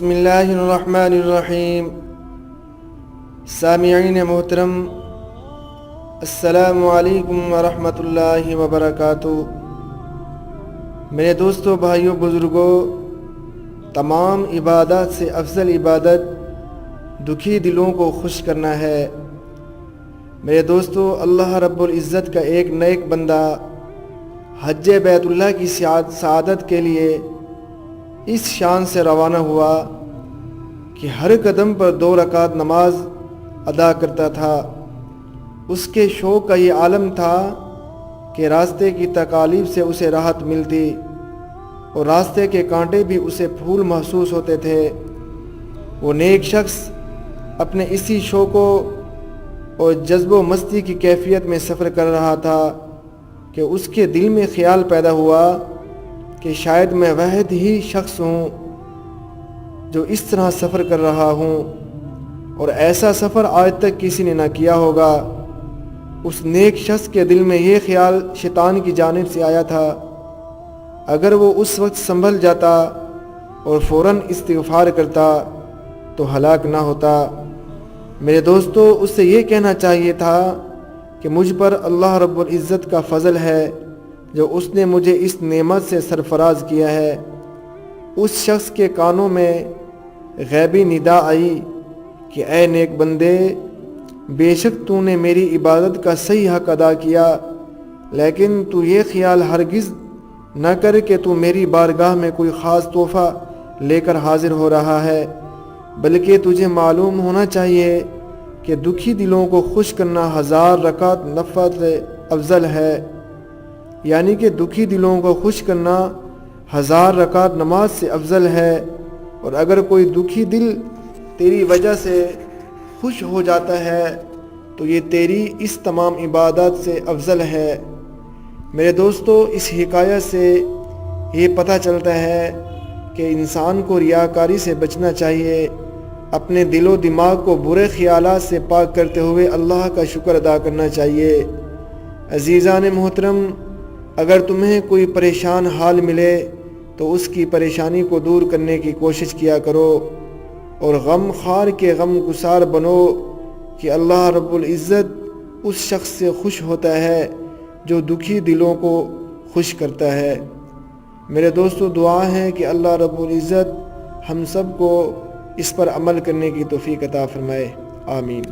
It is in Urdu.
بسم اللہ الرحمن الرحیم۔ سامعین محترم، السلام علیکم ورحمۃ اللہ وبرکاتہ۔ میرے دوستوں، بھائیوں، بزرگوں، تمام عبادات سے افضل عبادت دکھی دلوں کو خوش کرنا ہے۔ میرے دوستوں، اللہ رب العزت کا ایک نیک بندہ حج بیت اللہ کی سعادت کے لیے اس شان سے روانہ ہوا کہ ہر قدم پر 2 رکعت نماز ادا کرتا تھا۔ اس کے شوق کا یہ عالم تھا کہ راستے کی تکالیف سے اسے راحت ملتی اور راستے کے کانٹے بھی اسے پھول محسوس ہوتے تھے۔ وہ نیک شخص اپنے اسی شوق اور جذب و مستی کی کیفیت میں سفر کر رہا تھا کہ اس کے دل میں خیال پیدا ہوا کہ شاید میں واحد ہی شخص ہوں جو اس طرح سفر کر رہا ہوں، اور ایسا سفر آج تک کسی نے نہ کیا ہوگا۔ اس نیک شخص کے دل میں یہ خیال شیطان کی جانب سے آیا تھا، اگر وہ اس وقت سنبھل جاتا اور فوراً استغفار کرتا تو ہلاک نہ ہوتا۔ میرے دوستو، اس سے یہ کہنا چاہیے تھا کہ مجھ پر اللہ رب العزت کا فضل ہے جو اس نے مجھے اس نعمت سے سرفراز کیا ہے۔ اس شخص کے کانوں میں غیبی ندا آئی کہ اے نیک بندے، بے شک تو نے میری عبادت کا صحیح حق ادا کیا، لیکن تو یہ خیال ہرگز نہ کر کہ تو میری بارگاہ میں کوئی خاص تحفہ لے کر حاضر ہو رہا ہے، بلکہ تجھے معلوم ہونا چاہیے کہ دکھی دلوں کو خوش کرنا 1000 رکعت نفل سے افضل ہے۔ یعنی کہ دکھی دلوں کو خوش کرنا 1000 رکعت نماز سے افضل ہے، اور اگر کوئی دکھی دل تیری وجہ سے خوش ہو جاتا ہے تو یہ تیری اس تمام عبادات سے افضل ہے۔ میرے دوستو، اس حکایت سے یہ پتہ چلتا ہے کہ انسان کو ریاکاری سے بچنا چاہیے، اپنے دل و دماغ کو برے خیالات سے پاک کرتے ہوئے اللہ کا شکر ادا کرنا چاہیے۔ عزیزان محترم، اگر تمہیں کوئی پریشان حال ملے تو اس کی پریشانی کو دور کرنے کی کوشش کیا کرو، اور غم خوار کے غم گسار بنو کہ اللہ رب العزت اس شخص سے خوش ہوتا ہے جو دکھی دلوں کو خوش کرتا ہے۔ میرے دوستو، دعا ہے کہ اللہ رب العزت ہم سب کو اس پر عمل کرنے کی توفیق عطا فرمائے۔ آمین۔